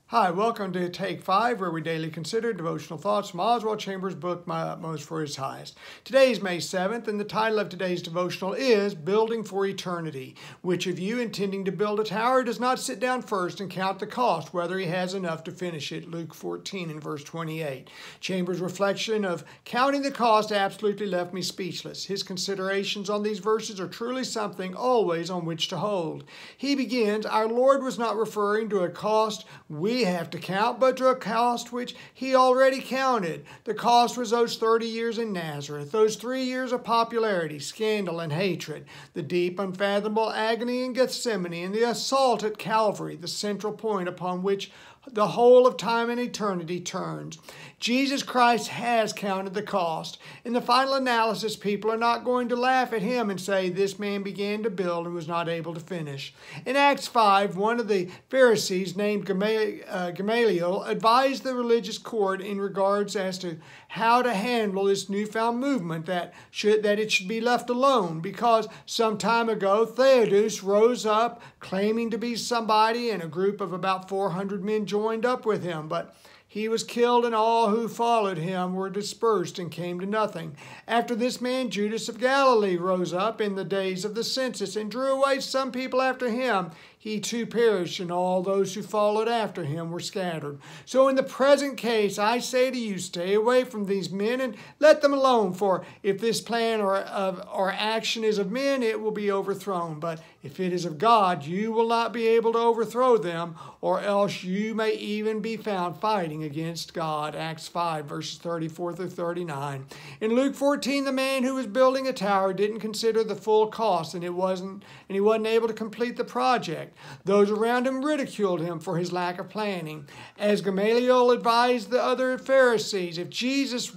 Hi, welcome to Take 5, where we daily consider devotional thoughts from Oswald Chambers' book, My Utmost for His Highest. Today is May 7th, and the title of today's devotional is Building for Eternity. Which of you, intending to build a tower, does not sit down first and count the cost, whether he has enough to finish it? Luke 14 and verse 28. Chambers' reflection of counting the cost absolutely left me speechless. His considerations on these verses are truly something always on which to hold. He begins, our Lord was not referring to a cost we have to count, but to a cost which he already counted. The cost was those 30 years in Nazareth, those 3 years of popularity, scandal, and hatred, the deep, unfathomable agony in Gethsemane, and the assault at Calvary, the central point upon which the whole of time and eternity turns. Jesus Christ has counted the cost. In the final analysis, people are not going to laugh at him and say, this man began to build and was not able to finish. In Acts 5, one of the Pharisees named Gamaliel advised the religious court in regards as to how to handle this newfound movement, that it should be left alone, because some time ago Theudas rose up claiming to be somebody, and a group of about 400 men joined up with him, but he was killed, and all who followed him were dispersed and came to nothing. After this man, Judas of Galilee rose up in the days of the census and drew away some people after him. He too perished, and all those who followed after him were scattered. So in the present case, I say to you, stay away from these men and let them alone. For if this plan or action is of men, it will be overthrown. But if it is of God, you will not be able to overthrow them, or else you may even be found fighting against God. Acts 5, verses 34 through 39. In Luke 14, the man who was building a tower didn't consider the full cost, and he wasn't able to complete the project. Those around him ridiculed him for his lack of planning. As Gamaliel advised the other Pharisees, if Jesus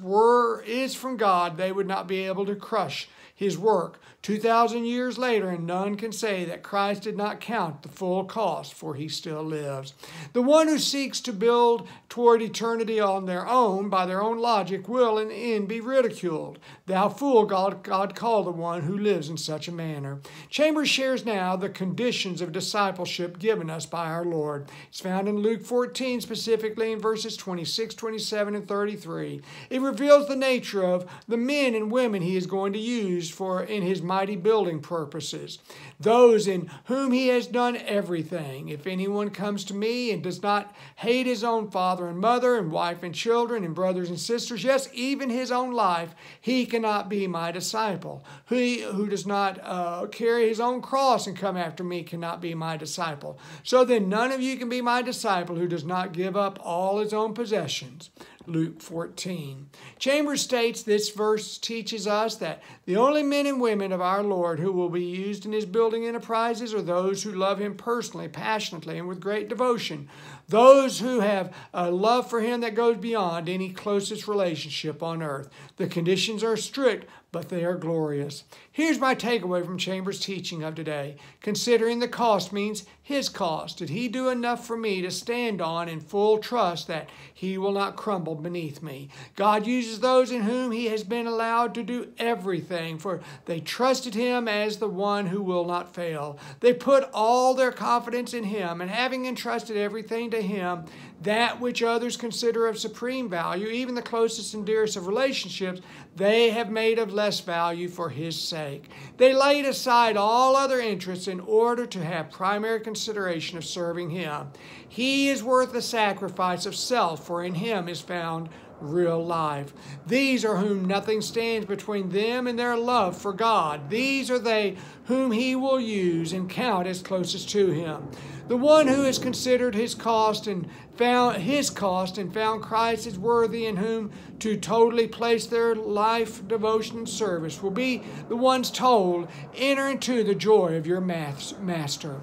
is from God, they would not be able to crush his work 2,000 years later, and none can say that Christ did not count the full cost, for he still lives. The one who seeks to build toward eternity on their own, by their own logic, will in the end be ridiculed. Thou fool, God called the one who lives in such a manner. Chambers shares now the conditions of discipleship given us by our Lord. It's found in Luke 14, specifically in verses 26, 27, and 33. It reveals the nature of the men and women he is going to use in his mighty building purposes. Those in whom he has done everything. If anyone comes to me and does not hate his own father and mother and wife and children and brothers and sisters, yes, even his own life, he cannot be my disciple. He who does not carry his own cross and come after me cannot be my disciple. So then none of you can be my disciple who does not give up all his own possessions. Luke 14. Chambers states this verse teaches us that the only men and women of our Lord who will be used in his building enterprises are those who love him personally, passionately, and with great devotion. Those who have a love for him that goes beyond any closest relationship on earth. The conditions are strict, but they are glorious. Here's my takeaway from Chambers' teaching of today. Considering the cost means his cost. Did he do enough for me to stand on in full trust that he will not crumble beneath me? God uses those in whom he has been allowed to do everything, for they trusted him as the one who will not fail. They put all their confidence in him, and having entrusted everything to him, that which others consider of supreme value, even the closest and dearest of relationships, they have made of less value for his sake. They laid aside all other interests in order to have primary consideration of serving him. He is worth the sacrifice of self, for in him is found real life. These are whom nothing stands between them and their love for God. These are they whom he will use and count as closest to him. The one who has considered his cost and found Christ is worthy, in whom to totally place their life, devotion, and service will be the ones told, enter into the joy of your master.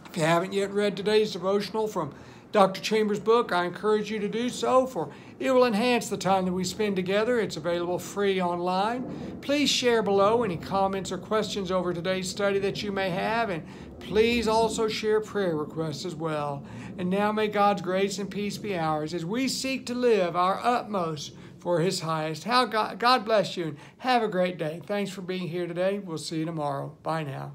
If you haven't yet read today's devotional from Dr. Chambers' book, I encourage you to do so, for it will enhance the time that we spend together. It's available free online. Please share below any comments or questions over today's study that you may have, and please also share prayer requests as well. And now may God's grace and peace be ours as we seek to live our utmost for his highest. God bless you, and have a great day. Thanks for being here today. We'll see you tomorrow. Bye now.